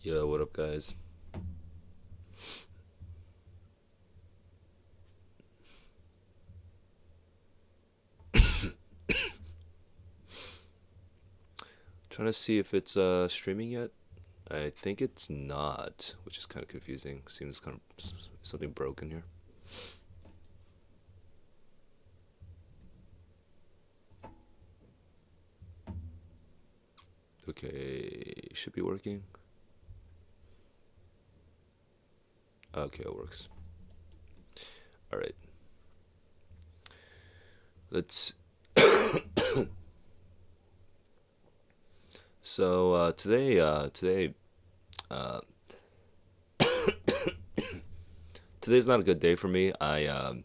Yo, what up, guys? Trying to see if it's streaming yet. I think it's not, which is kind of confusing. Seems kind of something broken here. Okay, should be working. Okay, it works. All right, let's. Uh, today's not a good day for me. I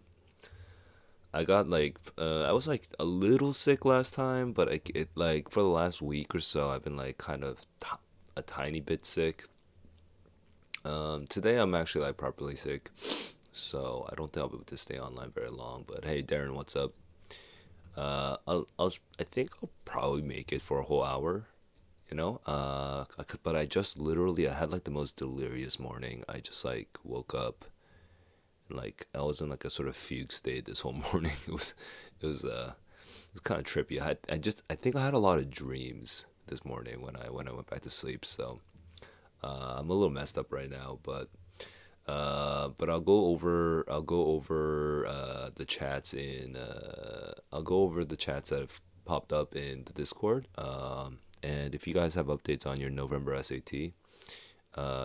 got I was like a little sick last time, but like for the last week or so, I've been like kind of a tiny bit sick. Today I'm actually like properly sick, so I don't think I'll be able to stay online very long. But hey, Darren, what's up? I think I'll probably make it for a whole hour. But I just literally I had like the most delirious morning. I just like woke up and like I was in like a sort of fugue state this whole morning. It was kind of trippy. I think I had a lot of dreams this morning when I went back to sleep. So I'm a little messed up right now, but I'll go over the chats that have popped up in the Discord. And if you guys have updates on your November SAT,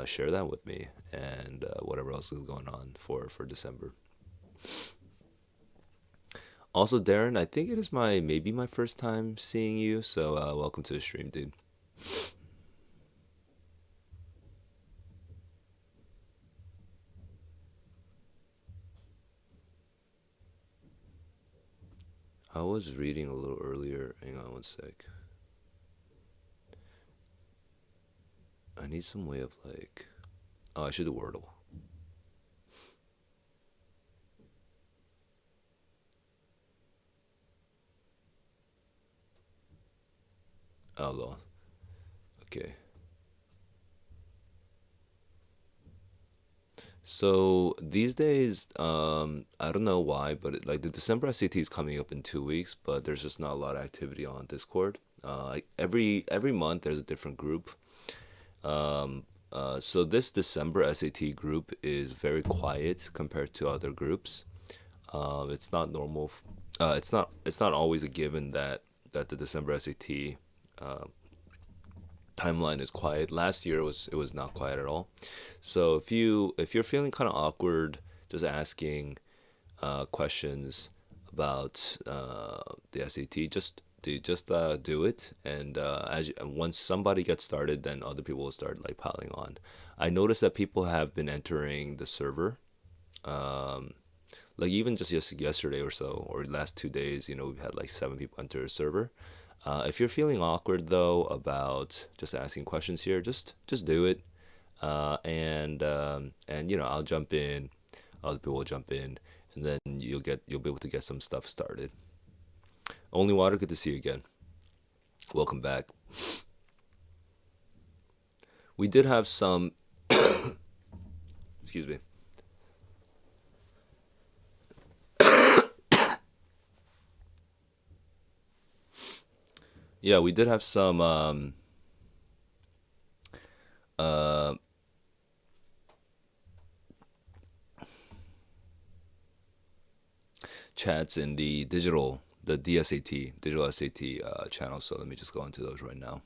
share that with me and whatever else is going on for December. Also, Darren, I think it is maybe my first time seeing you, so welcome to the stream, dude. I was reading a little earlier. Hang on one sec. I need some way of like. Oh, I should do Wordle. Oh, well. Okay. So these days, I don't know why, but like the December SAT is coming up in 2 weeks, but there's just not a lot of activity on Discord. Like every month, there's a different group. So this December SAT group is very quiet compared to other groups. It's not normal. It's not always a given that the December SAT timeline is quiet. Last year it was not quiet at all. So if you're feeling kind of awkward, just asking questions about the SAT, just do it. And once somebody gets started, then other people will start like piling on. I noticed that people have been entering the server. Um, like even just yesterday or so, or last 2 days, we've had like 7 people enter the server. If you're feeling awkward though about just asking questions here, just do it, and I'll jump in, other people will jump in, and then you'll be able to get some stuff started. Only Water, good to see you again. Welcome back. We did have some. Excuse me. Yeah, we did have some uh, chats in the DSAT, digital SAT channel. So let me just go into those right now.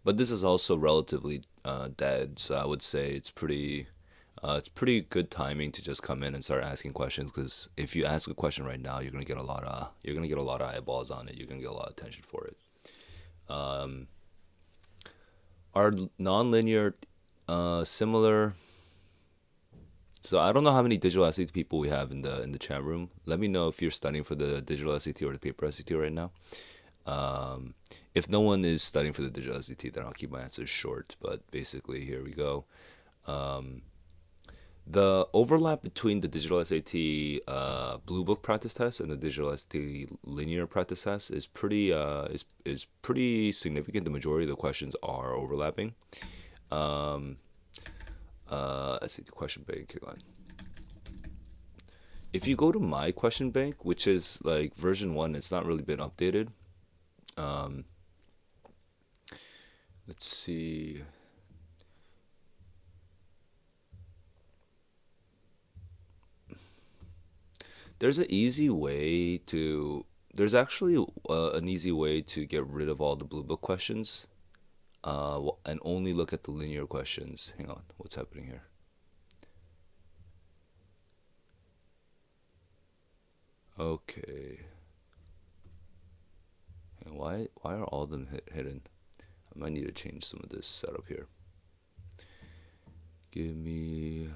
But this is also relatively dead, so I would say it's pretty good timing to just come in and start asking questions. Because if you ask a question right now, you're gonna get a lot of eyeballs on it. You're gonna get a lot of attention for it. Um, are nonlinear similar? So I don't know how many digital SAT people we have in the chat room. Let me know if you're studying for the digital SAT or the paper SAT right now. If no one is studying for the digital SAT, then I'll keep my answers short. But basically, here we go. Um, the overlap between the digital SAT blue book practice test and the digital SAT linear practice test is pretty significant. The majority of the questions are overlapping. Um, SAT question bank. Hang on. If you go to my question bank, which is like version 1, it's not really been updated. Um, let's see. There's an easy way to. There's actually an easy way to get rid of all the blue book questions, and only look at the linear questions. Hang on, what's happening here? Okay. And why are all of them hidden? I might need to change some of this setup here. Give me.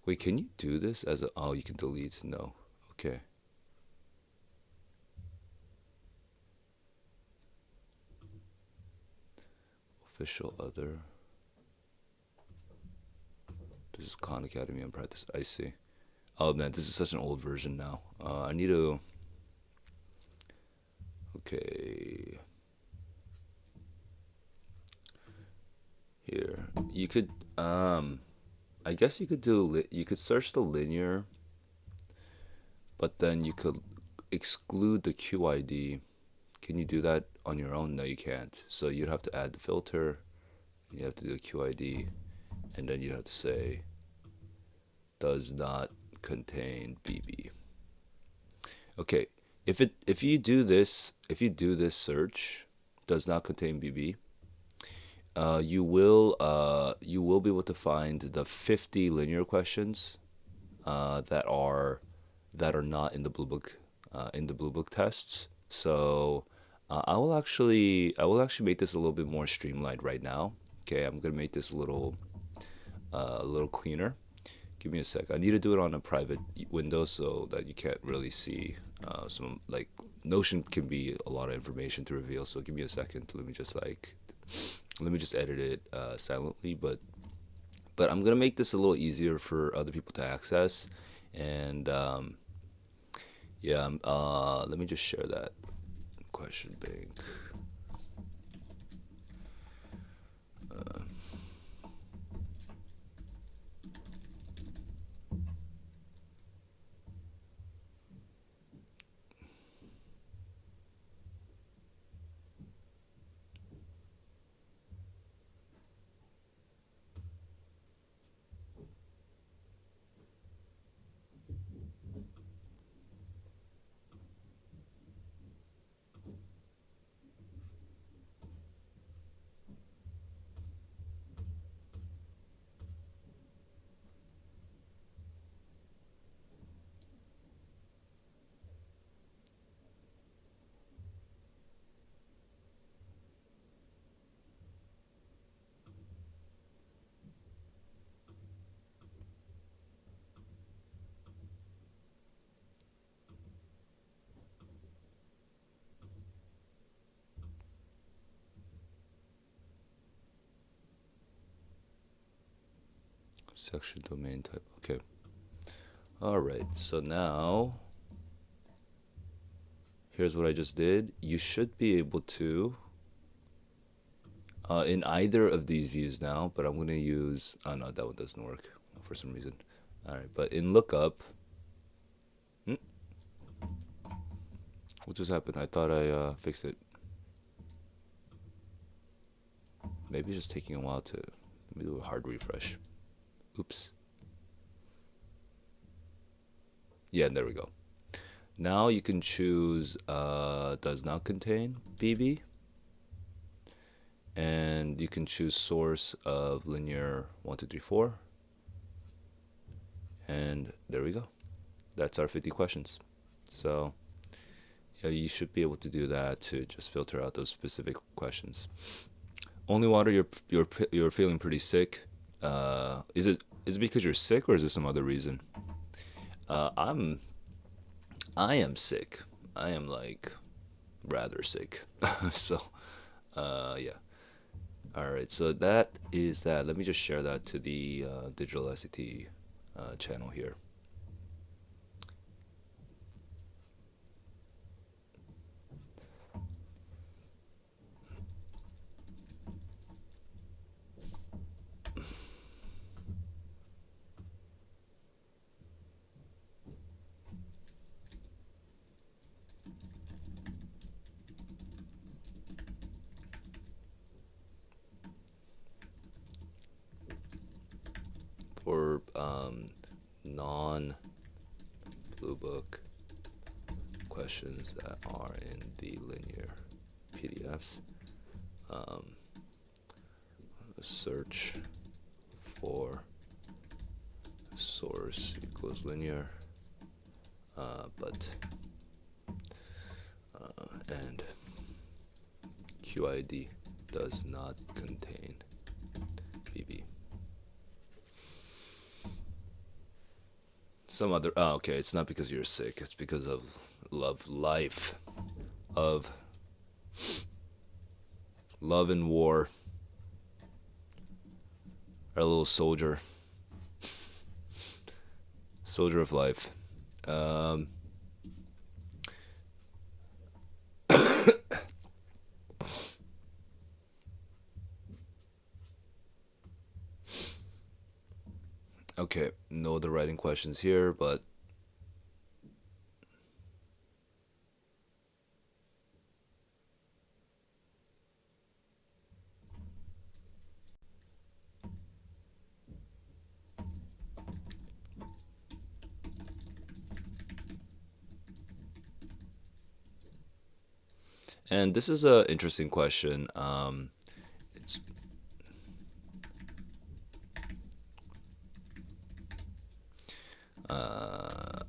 Wait, can you do this as a? Oh, you can delete. No. Okay. Official other. This is Khan Academy and practice. I see. Oh man, this is such an old version now. I need to. Okay. Here, you could. I guess you could do. You could search the linear, but then you could exclude the QID. Can you do that on your own? No, you can't. So you'd have to add the filter. You have to do the QID, and then you have to say does not contain BB. Okay, if you do this search does not contain BB, you will be able to find the 50 linear questions that are not in the blue book tests. So I will actually make this a little bit more streamlined right now. Okay, I'm gonna make this a little cleaner. Give me a sec. I need to do it on a private window so that you can't really see some like Notion can be a lot of information to reveal. So give me a second. Let me just edit it silently. But I'm gonna make this a little easier for other people to access. And yeah, let me just share that question bank. Section domain type. Okay. All right. So now, here's what I just did. You should be able to, in either of these views now, but I'm going to use, oh no, that one doesn't work for some reason. All right. But in lookup, what just happened? I thought I fixed it. Maybe it's just taking a while to, let me do a hard refresh. Oops. Yeah, there we go. Now you can choose does not contain BB. And you can choose source of linear 1, 2, 3, 4. And there we go. That's our 50 questions. So yeah, you should be able to do that to just filter out those specific questions. Only water. You're feeling pretty sick. Is it because you're sick or is it some other reason? Uh, I'm I am sick. I am like rather sick. So yeah. All right. So that is that. Let me just share that to the digital SAT channel here. For non blue book questions that are in the linear PDFs, um, search for source equals linear, but and QID does not contain BB. Some other. Oh, okay. It's not because you're sick. It's because of life, of love and war. Our little soldier, soldier of life. Um, okay. No other writing questions here, but and this is a interesting question. It's uh,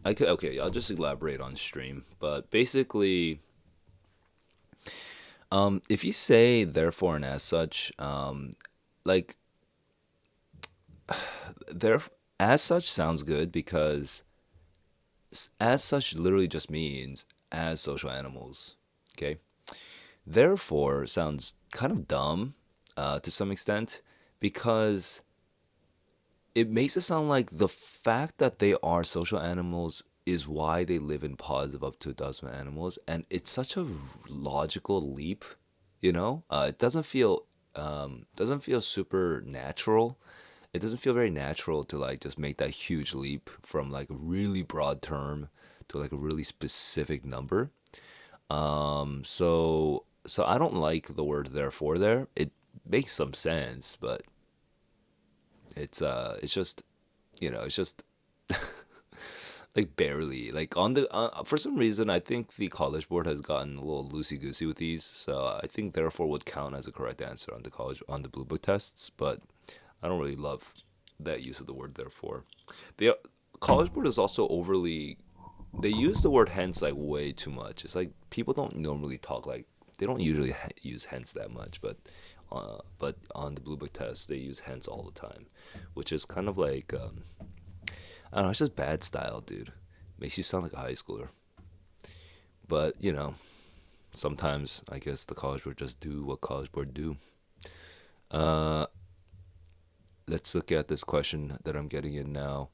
I could okay. I'll just elaborate on stream, but basically, if you say therefore and as such, like there as such sounds good because as such literally just means as social animals. Okay. Therefore sounds kind of dumb to some extent because it makes it sound like the fact that they are social animals is why they live in pods of up to a dozen animals, and it's such a logical leap. It doesn't feel super natural. It doesn't feel very natural to like just make that huge leap from like a really broad term to like a really specific number. So I don't like the word therefore there. It makes some sense, but it's just it's just like barely like on the for some reason I think the College Board has gotten a little loosey goosey with these, so I think therefore would count as a correct answer on the Blue Book tests, but I don't really love that use of the word therefore. The College Board is also overly, they use the word hence like way too much. It's like people don't normally talk like, they don't usually use hence that much, but on the Blue Book test they use hence all the time, which is kind of like I don't know, it's just bad style, dude. Makes you sound like a high schooler. But sometimes I guess the College Board just do what College Board do. Uh, let's look at this question that I'm getting in now.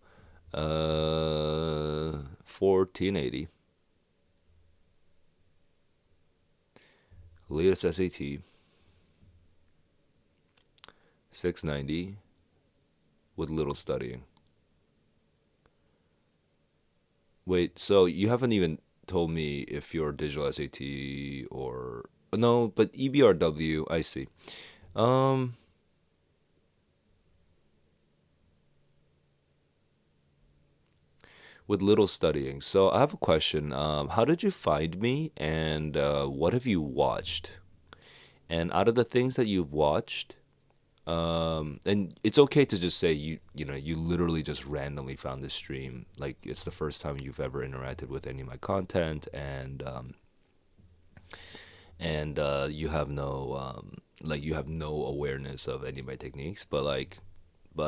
1480. Latest SAT. 690 with little studying. Wait, so you haven't even told me if you're digital SAT or no, but EBRW, I see. Um, with little studying. So I have a question. How did you find me, and what have you watched? And out of the things that you've watched, and it's okay to just say you literally just randomly found this stream, like it's the first time you've ever interacted with any of my content, and you have no like you have no awareness of any of my techniques, but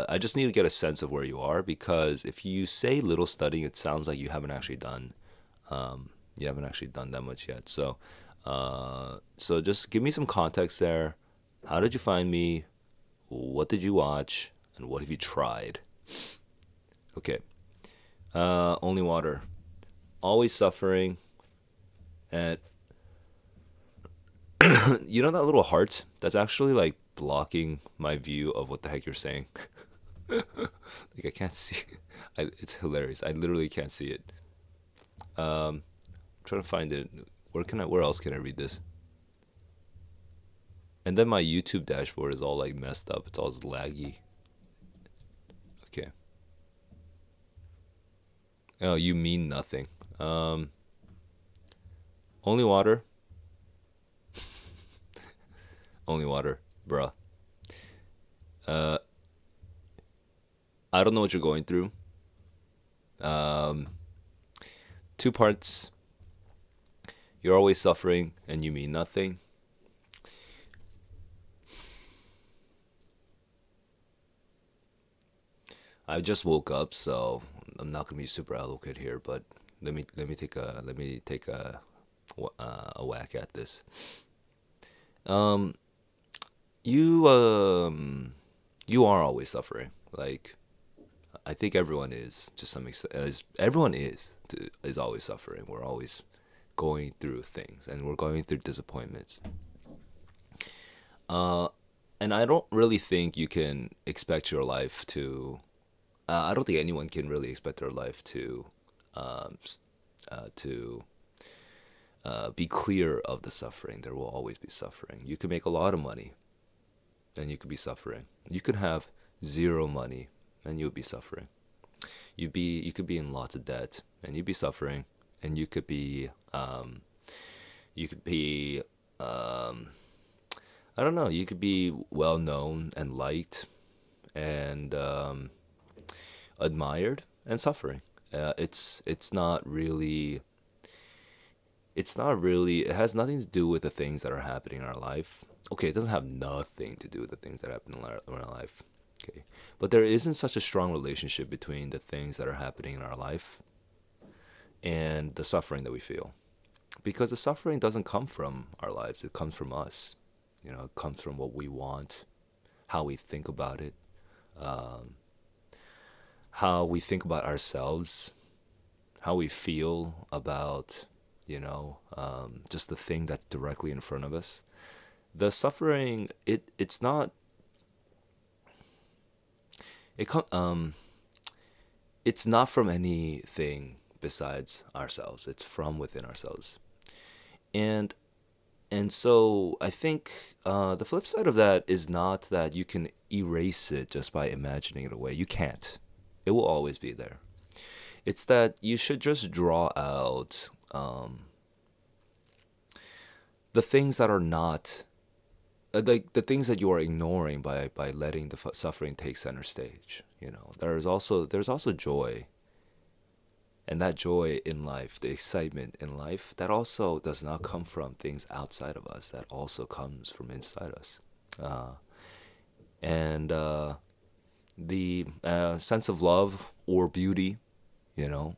I just need to get a sense of where you are, because if you say little studying, it sounds like um, you haven't actually done that much yet. So just give me some context there. How did you find me? What did you watch? And what have you tried? Okay. Only water. Always suffering. And you know that little heart that's actually like blocking my view of what the heck you're saying? Like I can't see. It's hilarious. I literally can't see it. I'm trying to find it. Where else can I read this? And then my YouTube dashboard is all like messed up. It's all laggy. Okay. Oh, you mean nothing. Um, only water. Only water, bruh. Uh, I don't know what you're going through. Um, two parts. You're always suffering, and you mean nothing. I just woke up, so I'm not gonna be super eloquent here. But let me take a whack at this. Um, you are always suffering. Like I think everyone is to some extent. Everyone is always suffering. We're always going through things, and we're going through disappointments. Uh, and I don't really think you can expect your life to. I don't think anyone can really expect their life um, s- to be clear of the suffering. There will always be suffering. You can make a lot of money, and you could be suffering. You could have zero money, and you'll be suffering. You could be in lots of debt, and you'd be suffering. And you could be um, I don't know. You could be well known and liked and admired and suffering. It's not really. It's not really. It has nothing to do with the things that are happening in our life. Okay, it doesn't have nothing to do with the things that happen in our life. Okay, but there isn't such a strong relationship between the things that are happening in our life and the suffering that we feel, because the suffering doesn't come from our lives. It comes from us. It comes from what we want, how we think about it, um, how we think about ourselves, how we feel about just the thing that's directly in front of us. The suffering, it's not it com- it's not from anything besides ourselves. It's from within ourselves. And so I think the flip side of that is not that you can erase it just by imagining it away. You can't. It will always be there. It's that you should just draw out the things that are not like the things that you are ignoring by letting the suffering take center stage. There's also joy, and that joy in life, the excitement in life, that also does not come from things outside of us. That also comes from inside us. Uh, and the sense of love or beauty,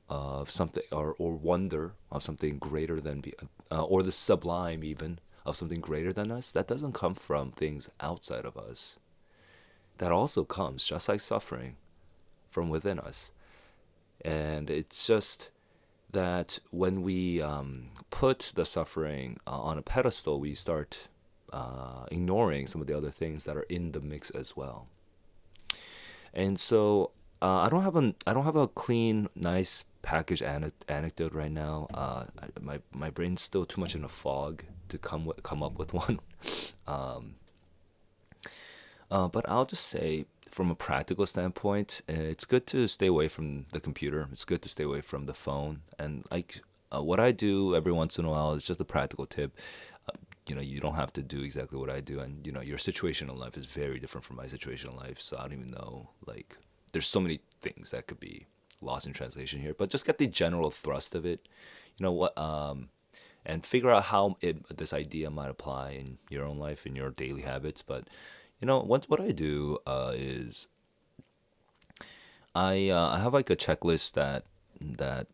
of something, or wonder of something greater than, or the sublime even of something greater than us, that doesn't come from things outside of us. That also comes, just like suffering, from within us. And it's just that when we put the suffering on a pedestal, we start ignoring some of the other things that are in the mix as well. And so I don't have a clean, nice package anecdote right now. My brain's still too much in a fog to come up with one. Um, but I'll just say, from a practical standpoint, it's good to stay away from the computer. It's good to stay away from the phone. And like what I do every once in a while is just a practical tip. You don't have to do exactly what I do, and your situation in life is very different from my situation in life. So I don't even know. Like, there's so many things that could be lost in translation here, but just get the general thrust of it. You know what? and figure out how this idea might apply in your own life, in your daily habits. But what I do is I have like a checklist that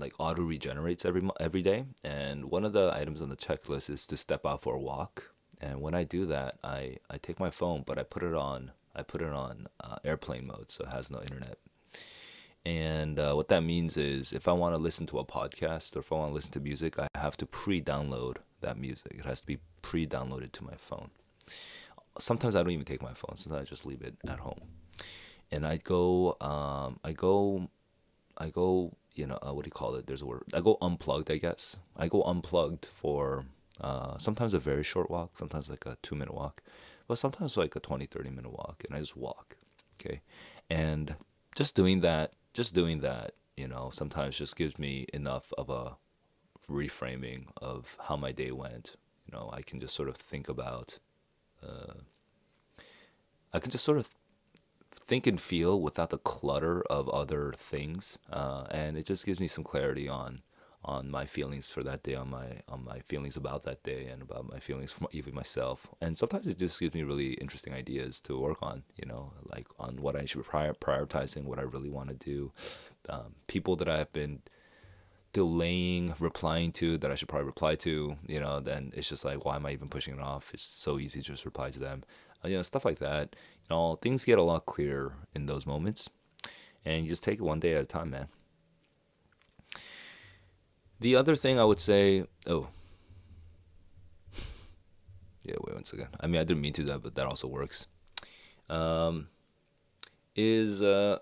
like auto regenerates every day, and one of the items on the checklist is to step out for a walk. And when I do that, I take my phone, but I put it on airplane mode, so it has no internet. And what that means is if I want to listen to a podcast or if I want to listen to music, I have to pre-download that music. It has to be pre-downloaded to my phone. Sometimes I don't even take my phone. Sometimes I just leave it at home. And I go, what do you call it? There's a word. I go unplugged, I guess. I go unplugged for sometimes a very short walk, sometimes like a 2 minute walk, but sometimes like a 20, 30 minute walk. And I just walk. Okay. And just doing that, sometimes just gives me enough of a reframing of how my day went. I can just sort of think about, I can just sort of think and feel without the clutter of other things, and it just gives me some clarity on my feelings for that day, on my feelings about that day, and about my feelings for even myself. And sometimes it just gives me really interesting ideas to work on, like on what I should be prioritizing, what I really want to do, people that I've been delaying replying to that I should probably reply to. Then it's just like, why am I even pushing it off? It's so easy to just reply to them. Stuff like that. Things get a lot clearer in those moments, and you just take it one day at a time, man. The other thing I would say, oh, yeah, wait one second. I mean, I didn't mean to do that, but that also works. Um, is you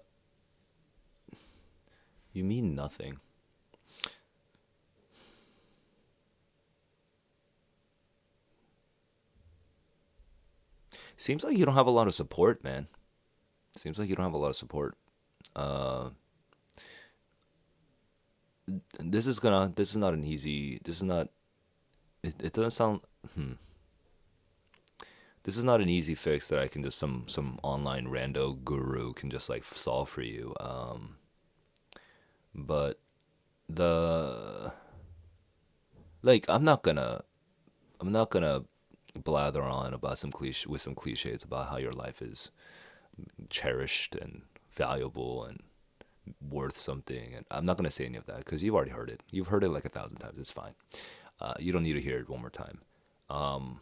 mean nothing. Seems like you don't have a lot of support, man. Seems like you don't have a lot of support. Uh, this is not an easy. This is not. It doesn't sound. Hmm. This is not an easy fix that I can just some online rando guru can just like solve for you. But the like I'm not gonna blather on about some cliches about how your life is cherished and valuable and worth something. And I'm not gonna say any of that because you've already heard it. You've heard it like 1,000 times. It's fine. You don't need to hear it one more time. Um,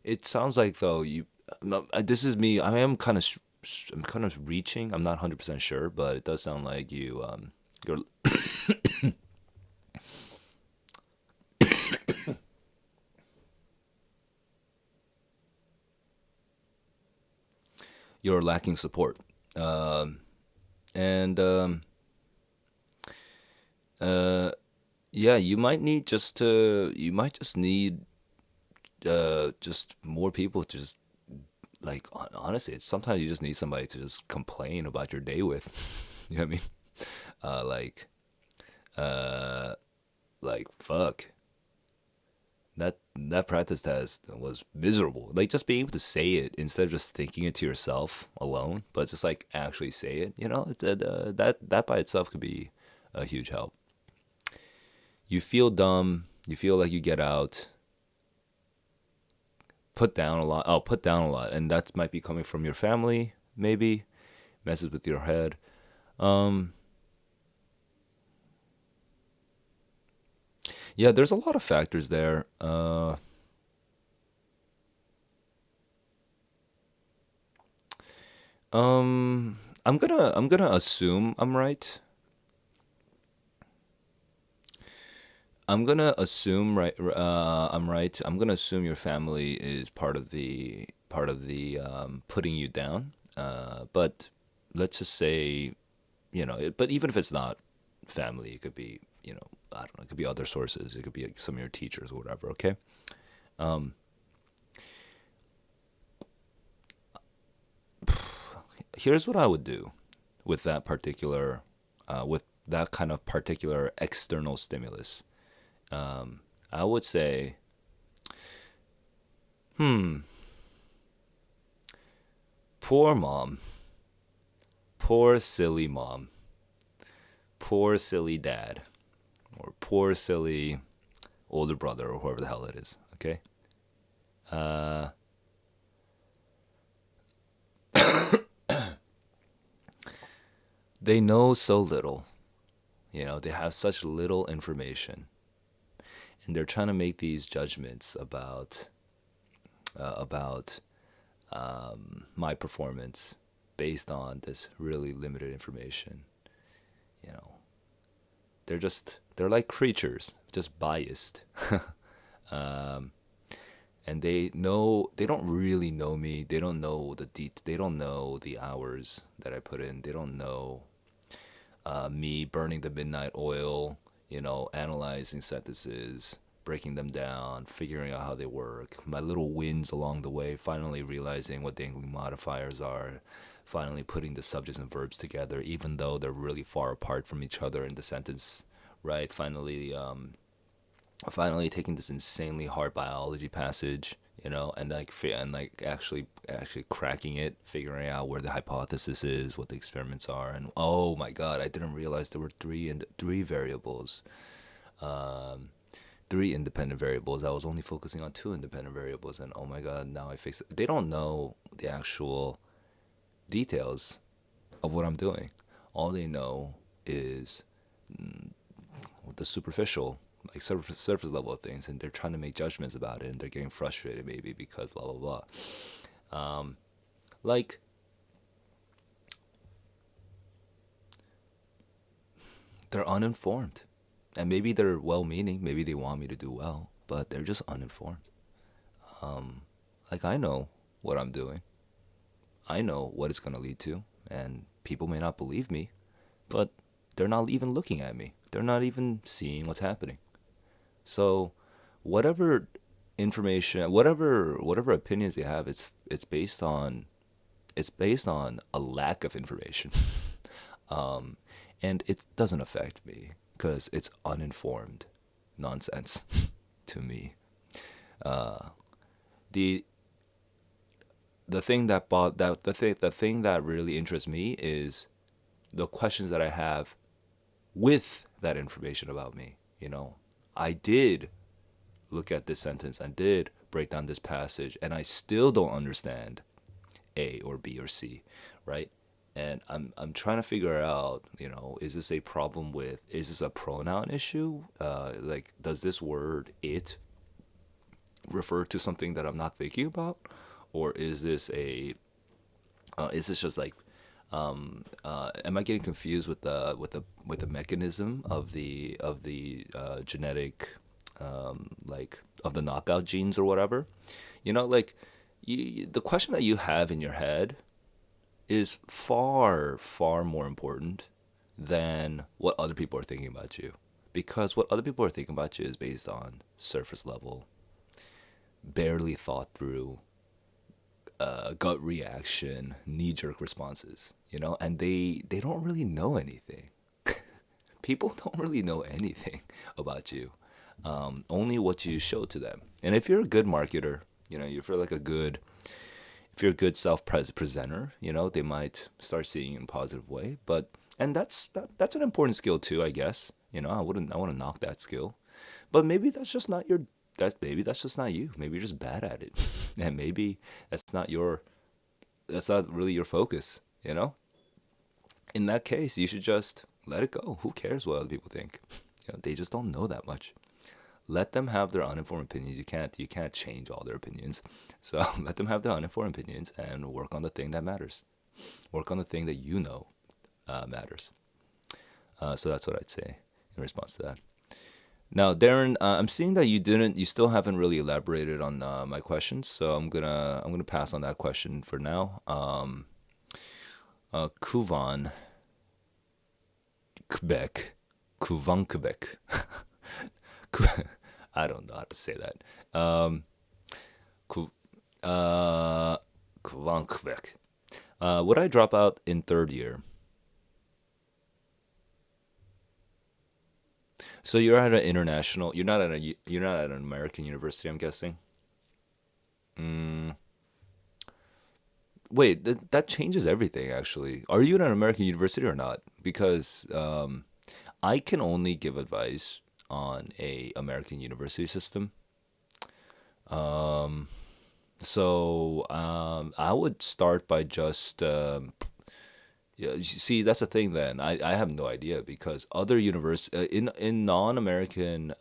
it sounds like though you. No, this is me. I'm kind of reaching. I'm not 100% sure, but it does sound like you're you're lacking support. Um, and uh, yeah, you might just need just more people to just like honestly, sometimes you just need somebody to just complain about your day with. You know what I mean? Uh, like uh, fuck. That practice test was miserable. Like just being able to say it instead of just thinking it to yourself alone, but just like actually say it. That by itself could be a huge help. You feel dumb. You feel like you get out, put down a lot. Oh, put down a lot, and that might be coming from your family. Maybe messes with your head. Um, yeah, there's a lot of factors there. I'm gonna assume I'm right. I'm right. I'm gonna assume your family is part of the putting you down. But let's just say, but even if it's not family, it could be, I don't know, it could be other sources. It could be like some of your teachers or whatever. Okay. Um, Here's what I would do with with that kind of particular external stimulus. I would say, hmm, poor mom, poor silly mom, poor silly dad, or poor silly older brother or whoever the hell it is. Okay. Uh, they know so little. They have such little information, and they're trying to make these judgments about my performance based on this really limited information. You know, they're like creatures, just biased. um, and they don't really know me. They don't know they don't know the hours that I put in. They don't know me burning the midnight oil, analyzing sentences, breaking them down, figuring out how they work, my little wins along the way, finally realizing what the English modifiers are, finally putting the subjects and verbs together, even though they're really far apart from each other in the sentence, right? Finally taking this insanely hard biology passage, and actually cracking it, figuring out where the hypothesis is, what the experiments are, and oh my god, I didn't realize there were three variables, um, three independent variables. I was only focusing on two independent variables, and oh my god, now I fix it. They don't know the actual details of what I'm doing. All they know is the superficial, like surface level of things, and they're trying to make judgments about it, and they're getting frustrated maybe because blah blah blah. Like they're uninformed, and maybe they're well-meaning, maybe they want me to do well, but they're just uninformed. Like I know what I'm doing, I know what it's gonna lead to, and people may not believe me, but they're not even looking at me. They're not even seeing what's happening. So, whatever information, whatever opinions they have, it's based on a lack of information, um, and it doesn't affect me because it's uninformed nonsense to me. Uh, the the thing that bought that the thing that really interests me is the questions that I have with that information about me. I did look at this sentence, I did break down this passage, and I still don't understand A or B or C, right? And I'm trying to figure out, is this is this a pronoun issue? Like, does this word it refer to something that I'm not thinking about, or is this just like am I getting confused with the mechanism of the genetic, like, of the knockout genes or whatever? Like, the question that you have in your head is far far more important than what other people are thinking about you, because what other people are thinking about you is based on surface level, barely thought through, gut reaction, knee jerk responses, and they don't really know anything. People don't really know anything about you, only what you show to them. And if you're a good marketer, if you're like if you're a good presenter, they might start seeing you in a positive way. And that's an important skill too, I guess. I want to knock that skill, but maybe that's just not you. Maybe you're just bad at it, and maybe that's not really your focus. In that case, you should just let it go. Who cares what other people think? They just don't know that much. Let them have their uninformed opinions. You can't change all their opinions. So let them have their uninformed opinions and work on the thing that matters. Work on the thing that matters. So that's what I'd say in response to that. Now, Darren, I'm seeing that you still haven't really elaborated on my questions, so I'm gonna pass on that question for now. Kuvan, Quebec, Kuvan, Quebec. I don't know how to say that. Ku- Kuvan, Quebec. Would I drop out in third year? So you're at an international. You're not at an American university, I'm guessing. Mm, wait, that changes everything. Actually, are you at an American university or not? Because I can only give advice on a American university system. Um, I would start by just yeah. You see, that's the thing. Then I have no idea because other in non-American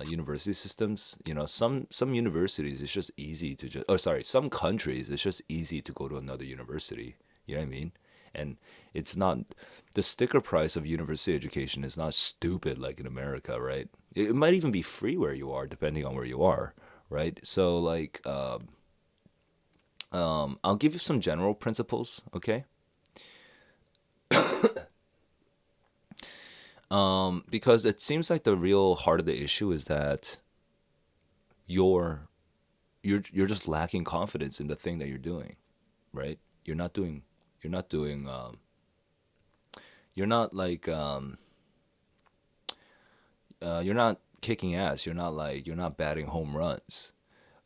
university systems, some universities it's just easy to just. Oh, sorry, some countries it's just easy to go to another university. You know what I mean? And it's not the sticker price of university education is not stupid like in America, right? It might even be free where you are, depending on where you are, right? So like, I'll give you some general principles, okay? Because it seems like the real heart of the issue is that you're you're just lacking confidence in the thing that you're doing, right? You're not doing you're not like you're not kicking ass. You're not batting home runs.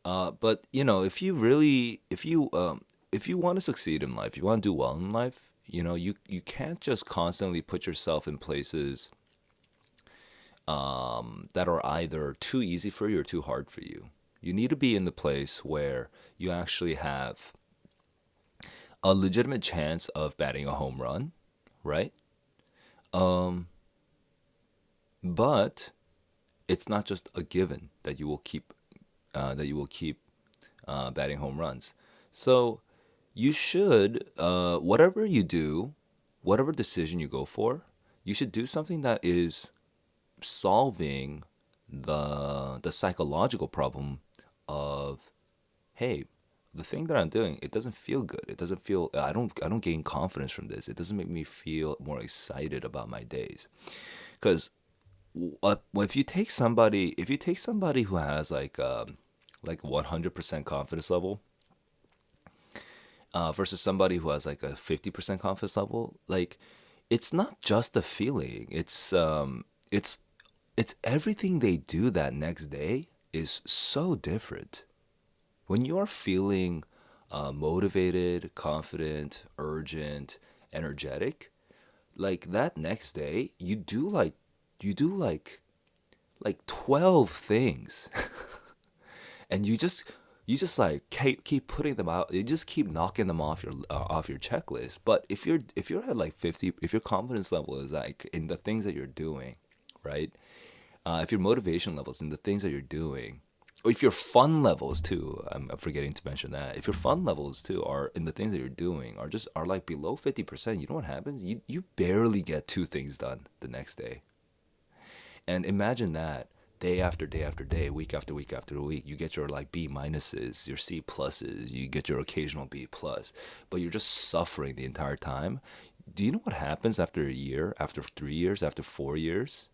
But if you really if you want to succeed in life, you want to do well in life, you can't just constantly put yourself in places that are either too easy for you or too hard for you. You need to be in the place where you actually have a legitimate chance of batting a home run, right? Um, but it's not just a given that you will keep batting home runs. So you should, whatever you do, whatever decision you go for, you should do something that is solving the psychological problem of, hey, the thing that I'm doing, it doesn't feel good. It doesn't feel I don't gain confidence from this. It doesn't make me feel more excited about my days. Because if you take somebody who has like 100% confidence level versus somebody who has like a 50% confidence level, like it's not just a feeling. It's everything they do that next day is so different. When you're feeling motivated, confident, urgent, energetic, like that next day, you do like 12 things, and you just like keep putting them out. You just keep knocking them off your checklist. But if you're at like 50, if your confidence level is like in the things that you're doing, right? If your motivation levels in the things that you're doing, or if your fun levels too, I'm forgetting to mention that. If your fun levels too are in the things that you're doing are like below 50%, you know what happens? You barely get two things done the next day. And imagine that day after day after day, week after week after week, you get your like B minuses, your C pluses, you get your occasional B plus, but you're just suffering the entire time. Do you know what happens after a year, after 3 years, after 4 years?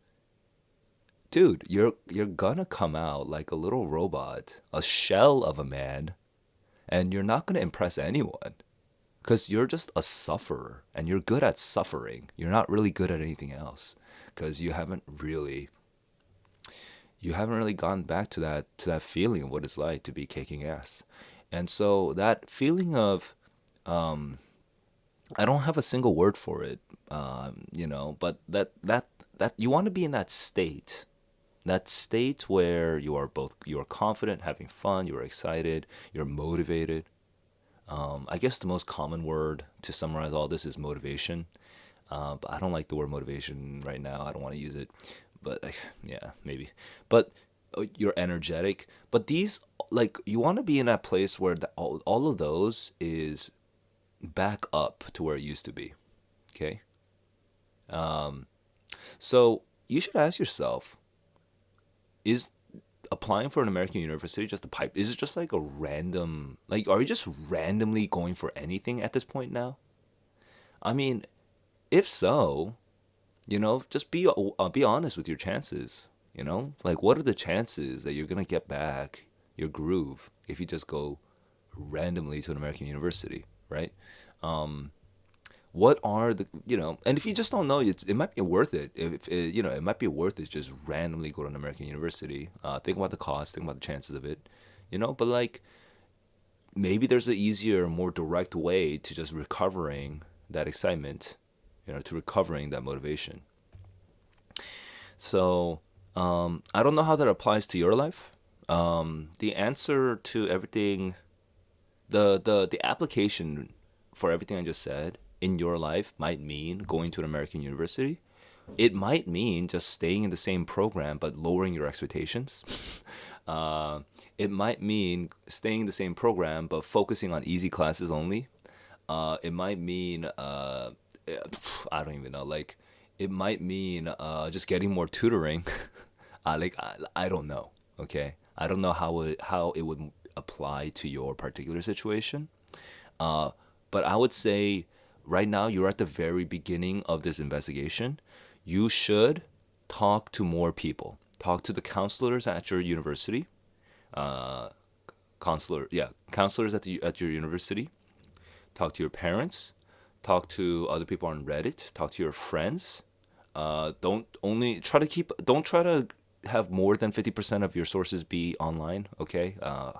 Dude, you're gonna come out like a little robot, a shell of a man, and you're not gonna impress anyone. Because you're just a sufferer, and you're good at suffering. You're not really good at anything else. Because you haven't really gone back to that feeling of what it's like to be kicking ass. And so that feeling of I don't have a single word for it, but that you want to be in that state where you are confident, having fun, you're excited, you're motivated. I guess the most common word to summarize all this is motivation. But I don't like the word motivation right now. I don't want to use it. But yeah, maybe. But you're energetic. But these, like, you want to be in that place where all of those is back up to where it used to be. Okay? Um, so you should ask yourself, is applying for an American university just a pipe? Is it just like a random, like, are you just randomly going for anything at this point now? I mean, if so, just be honest with your chances. Like what are the chances that you're gonna get back your groove if you just go randomly to an American university, right? Um, what are and if you just don't know, it might be worth it. If it might be worth it just randomly go to an American university. Think about the cost, think about the chances of it, But like maybe there's an easier, more direct way to just recovering that excitement, to recovering that motivation. So, I don't know how that applies to your life. The answer to everything, the application for everything I just said in your life might mean going to an American university. It might mean just staying in the same program but lowering your expectations. Uh, it might mean staying in the same program but focusing on easy classes only. It might mean I don't even know. Like, it might mean just getting more tutoring. I don't know. Okay, I don't know how it would apply to your particular situation. Uh, but I would say right now you're at the very beginning of this investigation. You should talk to more people. Talk to the counselors at your university. Uh, counselors at your university. Talk to your parents. Talk to other people on Reddit. Talk to your friends. Don't try to have more than 50% of your sources be online. Okay,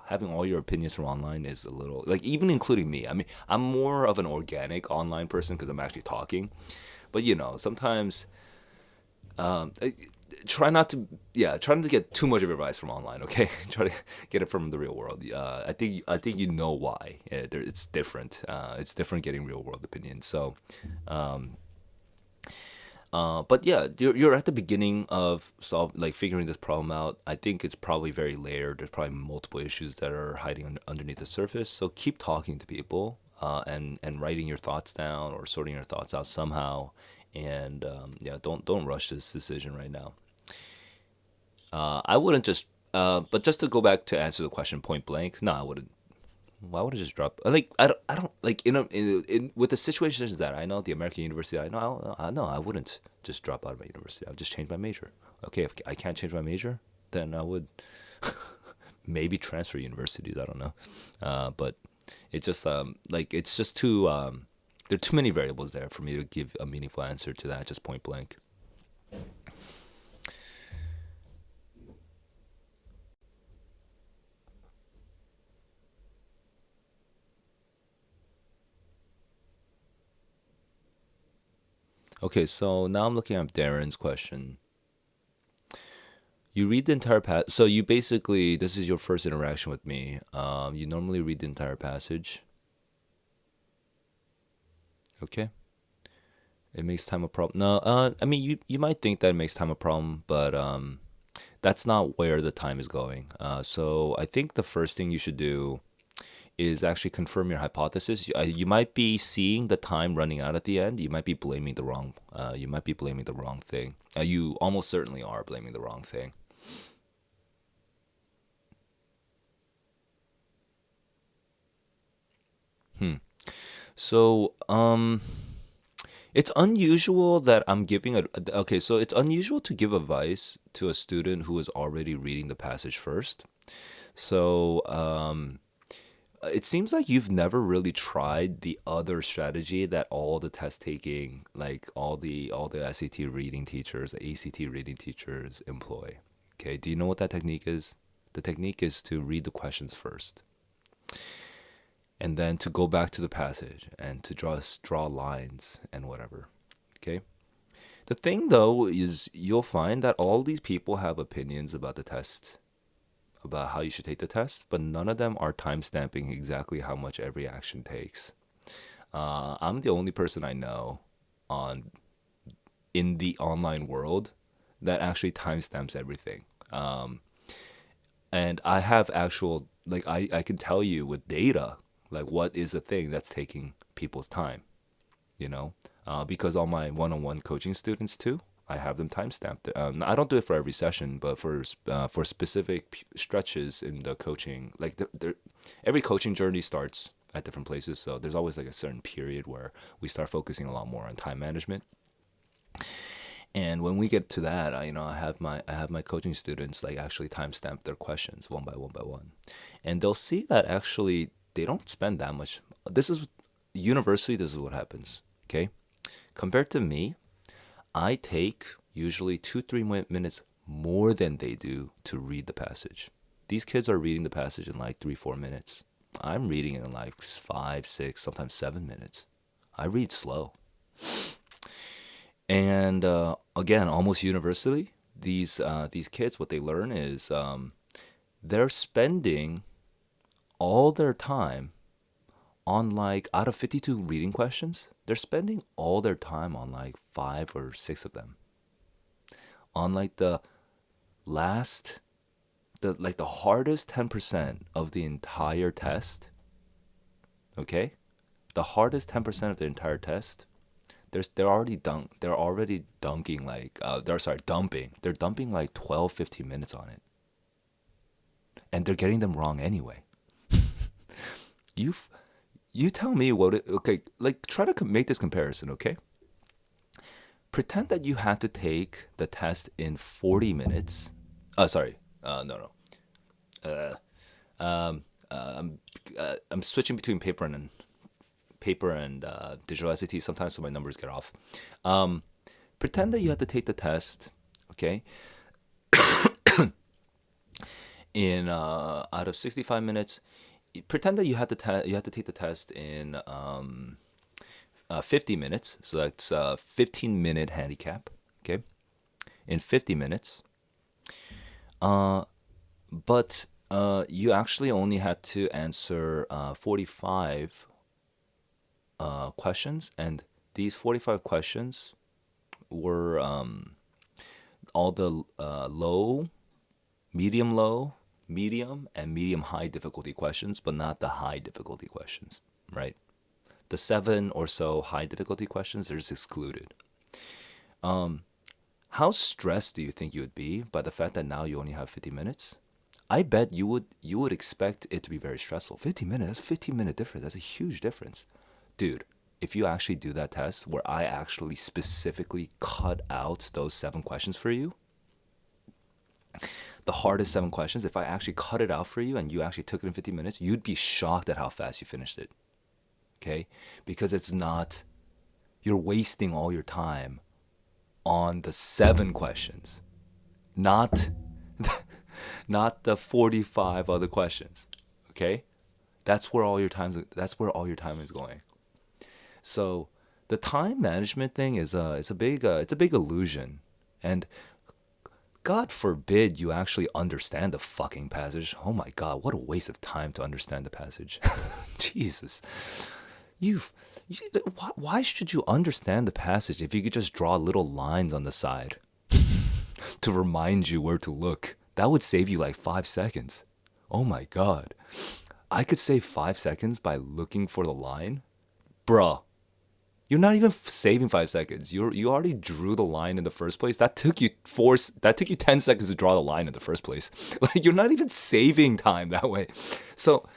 having all your opinions from online is a little, like, even including me. I mean, I'm more of an organic online person because I'm actually talking, but sometimes um, eh, try not to, yeah, try not to get too much of advice from online. Okay, try to get it from the real world. I think you know why. It's different. It's different getting real world opinions. So um, but yeah, you're at the beginning of figuring this problem out. I think it's probably very layered. There's probably multiple issues that are hiding underneath the surface. So keep talking to people, and writing your thoughts down or sorting your thoughts out somehow. And yeah, don't rush this decision right now. I wouldn't just. But just to go back to answer the question point blank, no, I wouldn't. Why would I just drop? Like, I don't like, with the situations that I know, the American university I know, I know I wouldn't just drop out of my university. I would just change my major. Okay, if I can't change my major, then I would maybe transfer universities. I don't know, but it's just it's just too there are too many variables there for me to give a meaningful answer to that just point blank. Okay, so now I'm looking at Darren's question. You read the entire so you basically, this is your first interaction with me. You normally read the entire passage. Okay. It makes time a problem. No, I mean, you might think that it makes time a problem, but that's not where the time is going. So I think the first thing you should do is actually confirm your hypothesis. You might be seeing the time running out at the end. You might be blaming the wrong. You might be blaming the wrong thing. You almost certainly are blaming the wrong thing. Hmm. So, it's unusual that I'm giving a. Okay, so it's unusual to give advice to a student who is already reading the passage first. So, it seems like you've never really tried the other strategy that all the test taking, like all the SAT reading teachers, the ACT reading teachers employ. Okay, do you know what that technique is? The technique is to read the questions first, and then to go back to the passage and to draw lines and whatever. Okay. The thing though is you'll find that all these people have opinions about the test, about how you should take the test, but none of them are time stamping exactly how much every action takes. I'm the only person I know on in the online world that actually timestamps everything. And I have actual, like, I can tell you with data, like, what is the thing that's taking people's time, because all my one-on-one coaching students too, I have them timestamped. I don't do it for every session, but for specific stretches in the coaching, like every coaching journey starts at different places. So there's always like a certain period where we start focusing a lot more on time management. And when we get to that, I have my coaching students like actually timestamp their questions one by one by one, and they'll see that actually they don't spend that much. This is universally, this is what happens. Okay, compared to me, I take usually 2-3 minutes more than they do to read the passage. These kids are reading the passage in like 3-4 minutes. I'm reading it in like 5, 6, sometimes 7 minutes. I read slow. And again, almost universally, these kids, what they learn is they're spending all their time on, like, out of 52 reading questions, they're spending all their time on like 5 or 6 of them. On like last the hardest 10% of the entire test, okay? The hardest 10% of the entire test, they're already dunking like they're dumping like 12, 15 minutes on it. And they're getting them wrong anyway. You tell me okay, like, try to make this comparison, okay? Pretend that you had to take the test in 40 minutes. No. Uh, um, I'm switching between paper and digital SAT sometimes, so my numbers get off. Pretend that you had to take the test, okay, in out of 65 minutes. Pretend that you had to take the test in 50 minutes. So that's a 15-minute handicap, okay, in 50 minutes. But you actually only had to answer 45 questions, and these 45 questions were all the low, medium, and medium high difficulty questions, but not the high difficulty questions, right? The 7 or so high difficulty questions are just excluded. How stressed do you think you would be by the fact that now you only have 50 minutes? I bet you would expect it to be very stressful. 50 minutes, that's 15-minute difference. That's a huge difference. Dude, if you actually do that test where I actually specifically cut out those 7 questions for you, the hardest 7 questions, if I actually cut it out for you and you actually took it in 50 minutes, you'd be shocked at how fast you finished it. Okay? Because you're wasting all your time on the 7 questions, not the 45 other questions. Okay? That's where all your time is going. So the time management thing is it's a big illusion, and God forbid you actually understand the fucking passage. Oh my God, what a waste of time to understand the passage. Jesus. Why should you understand the passage if you could just draw little lines on the side to remind you where to look? That would save you like 5 seconds. Oh my God. I could save 5 seconds by looking for the line? Bruh. You're not even saving 5 seconds. You already drew the line in the first place. That took you 10 seconds to draw the line in the first place. Like, you're not even saving time that way. So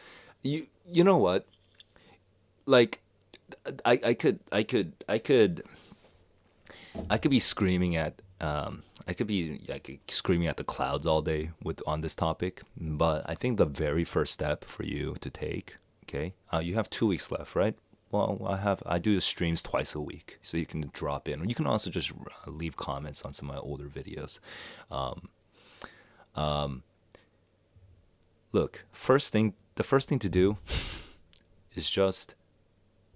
you know what? Like, I could be screaming at screaming at the clouds all day on this topic, but I think the very first step for you to take, okay, you have 2 weeks left, right? Well, I do the streams twice a week, so you can drop in. You can also just leave comments on some of my older videos. Look, the first thing to do is just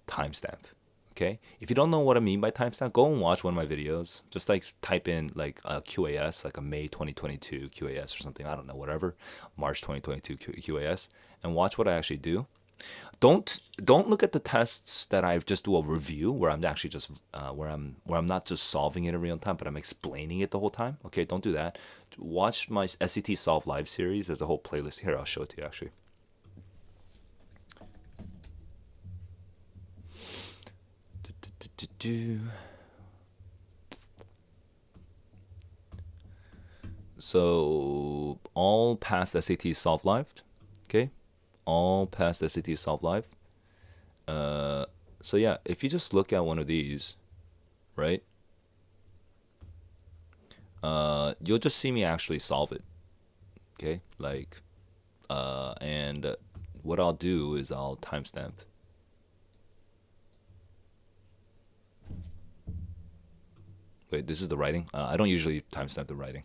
timestamp. Okay, if you don't know what I mean by timestamp, go and watch one of my videos. Just like type in like a QAS, like a May 2022 QAS or something. I don't know, whatever, March 2022 QAS, and watch what I actually do. Don't look at the tests that I just do a review where I'm actually just where I'm not just solving it in real time, but I'm explaining it the whole time. Okay, don't do that. Watch my SAT Solve Live series. There's a whole playlist here. I'll show it to you actually. So all past SAT Solve Live, okay? All past SAT Solve Live. So yeah, if you just look at one of these, right? You'll just see me actually solve it, okay? Like, and what I'll do is I'll timestamp. Wait, this is the writing? I don't usually timestamp the writing.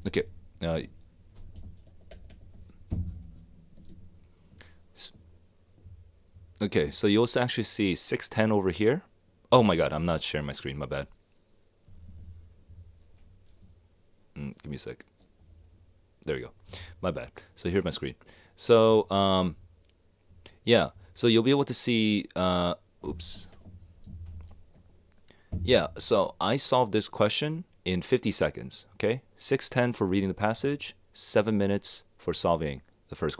Okay. Okay, so you'll actually see 610 over here. Oh my God, I'm not sharing my screen. My bad. Give me a sec. There we go. My bad. So here's my screen. So yeah. So you'll be able to see. Oops. Yeah. So I solved this question in 50 seconds. Okay. 610 for reading the passage. 7 minutes for solving the first.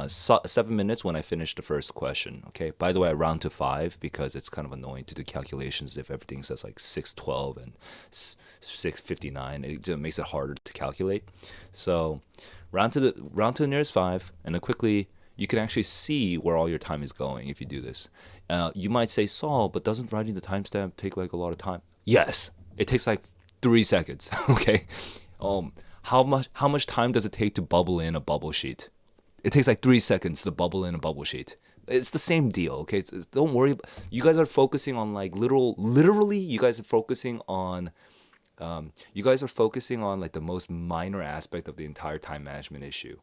7 minutes when I finished the first question. Okay. By the way, I round to 5 because it's kind of annoying to do calculations if everything says like 612 and 659. It just makes it harder to calculate. So round to the nearest 5, and then quickly you can actually see where all your time is going if you do this. You might say, Saul, but doesn't writing the timestamp take like a lot of time? Yes, it takes like 3 seconds. Okay. How much time does it take to bubble in a bubble sheet? It takes like 3 seconds to bubble in a bubble sheet. It's the same deal, okay? Don't worry. You guys are focusing on like literally. You guys are focusing on like the most minor aspect of the entire time management issue.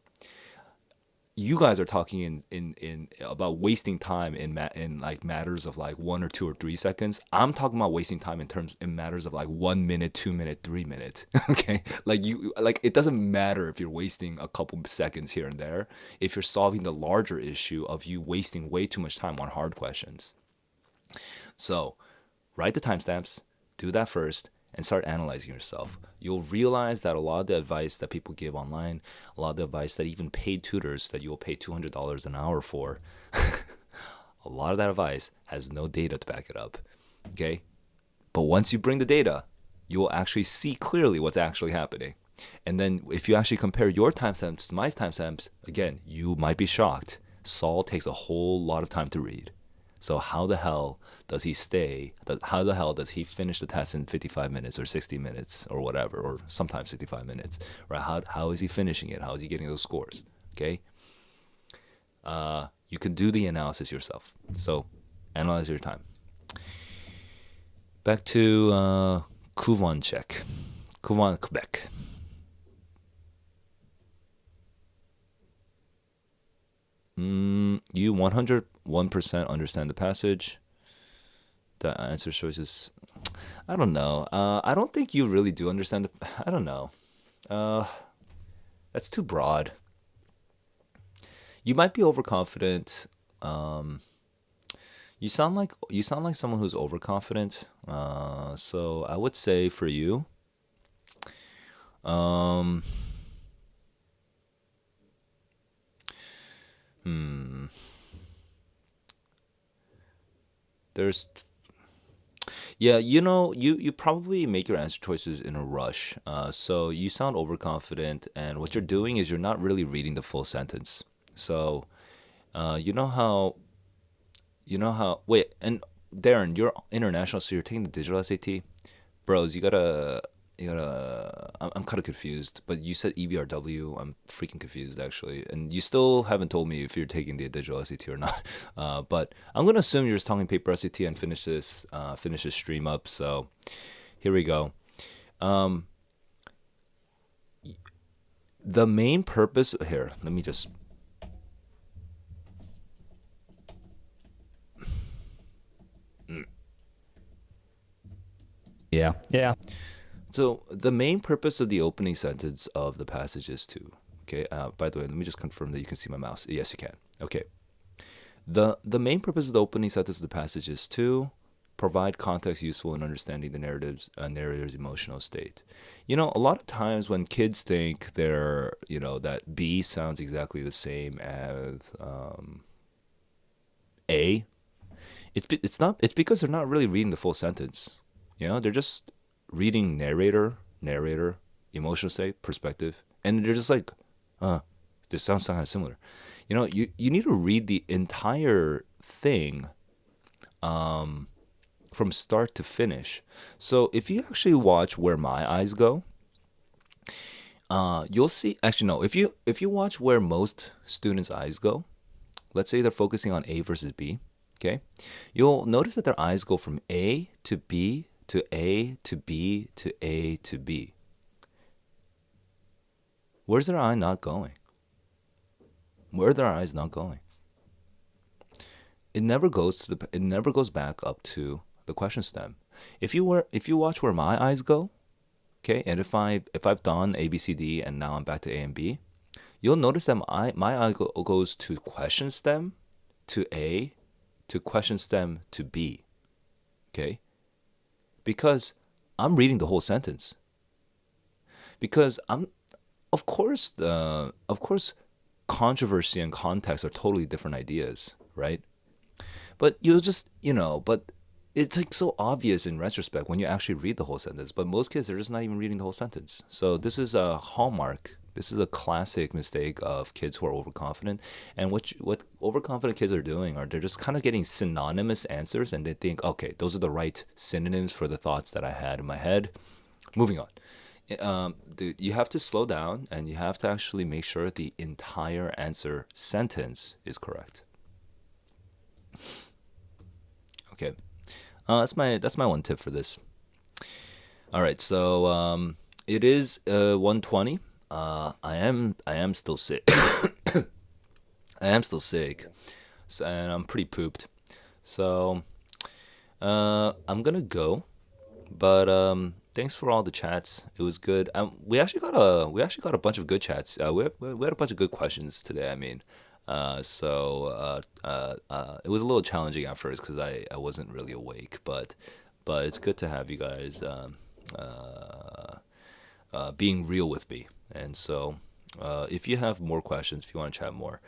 You guys are talking in about wasting time in like matters of like 1 or 2 or 3 seconds. I'm talking about wasting time in matters of like 1 minute, 2 minute, 3 minute. Okay, like it doesn't matter if you're wasting a couple seconds here and there if you're solving the larger issue of you wasting way too much time on hard questions. So write the timestamps, do that first, and start analyzing yourself. You'll realize that a lot of the advice that people give online, a lot of the advice that even paid tutors that you'll pay $200 an hour for, a lot of that advice has no data to back it up. Okay? But once you bring the data, you will actually see clearly what's actually happening. And then if you actually compare your timestamps to my timestamps, again, you might be shocked. Saul takes a whole lot of time to read. So how the hell does he how the hell does he finish the test in 55 minutes or 60 minutes or whatever, or sometimes 65 minutes, right? How is he finishing it? How is he getting those scores? Okay. You can do the analysis yourself. So analyze your time. Back to Kuvan check. Kuvan, Quebec. You 101% understand the passage. The answer choices, I don't know. I don't think you really do understand I don't know. That's too broad. You might be overconfident. You sound like someone who's overconfident. So I would say for you, there's yeah, you probably make your answer choices in a rush. So you sound overconfident, and what you're doing is you're not really reading the full sentence. So, you know how. Wait, and Darren, you're international, so you're taking the digital SAT, bros. I'm kind of confused, but you said EBRW. I'm freaking confused actually, and you still haven't told me if you're taking the digital SAT or not. But I'm gonna assume you're just talking paper SAT and finish this stream up. So here we go. The main purpose here. Let me just. Yeah. So the main purpose of the opening sentence of the passage is to, okay. By the way, let me just confirm that you can see my mouse. Yes, you can. Okay. The main purpose of the opening sentence of the passage is to provide context useful in understanding the narrator's emotional state. A lot of times when kids think that B sounds exactly the same as A, it's not. It's because they're not really reading the full sentence. They're just reading narrator, emotional state, perspective, and they're just like, this sounds kind of similar. You need to read the entire thing from start to finish. So if you actually watch Where My Eyes Go, you'll see. Actually, no. If you watch Where Most Students' Eyes Go, let's say they're focusing on A versus B. Okay, you'll notice that their eyes go from A to B to A to B to A to B. Where's their eye not going? Where are their eyes not going? it never goes to it never goes back up to the question stem. If you watch where my eyes go, okay, and if I've done A B C D and now I'm back to A and B, you'll notice that my eye goes to question stem to A to question stem to B. Okay? Because I'm reading the whole sentence. Because of course controversy and context are totally different ideas, right? But but it's like so obvious in retrospect when you actually read the whole sentence. But most kids, they're just not even reading the whole sentence. So this is a hallmark. This is a classic mistake of kids who are overconfident. And what overconfident kids are doing are they're just kind of getting synonymous answers, and they think, okay, those are the right synonyms for the thoughts that I had in my head. Moving on. You have to slow down, and you have to actually make sure the entire answer sentence is correct. Okay. That's my one tip for this. All right, so it is 1:20. I am still sick. I am still sick, so, and I'm pretty pooped. So I'm gonna go, but thanks for all the chats. It was good. We actually got a bunch of good chats. We had a bunch of good questions today. I mean, it was a little challenging at first because I wasn't really awake, but it's good to have you guys being real with me. And so, if you have more questions, if you want to chat more,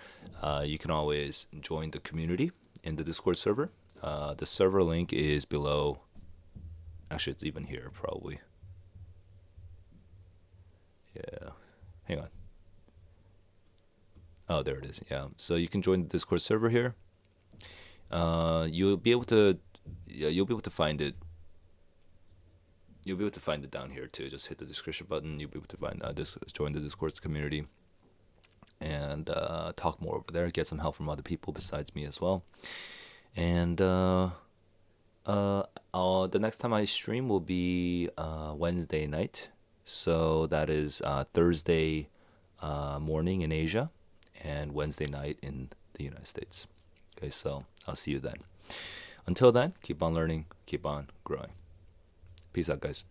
you can always join the community in the Discord server. The server link is below. Actually, it's even here, probably. Yeah. Hang on. Oh, there it is. Yeah. So you can join the Discord server here. You'll be able to, yeah, you'll be able to find it. You'll be able to find it down here too. Just hit the description button. You'll be able to find join the Discord community and talk more over there. Get some help from other people besides me as well. And the next time I stream will be Wednesday night. So that is Thursday morning in Asia and Wednesday night in the United States. Okay, so I'll see you then. Until then, keep on learning, keep on growing. Peace out, guys.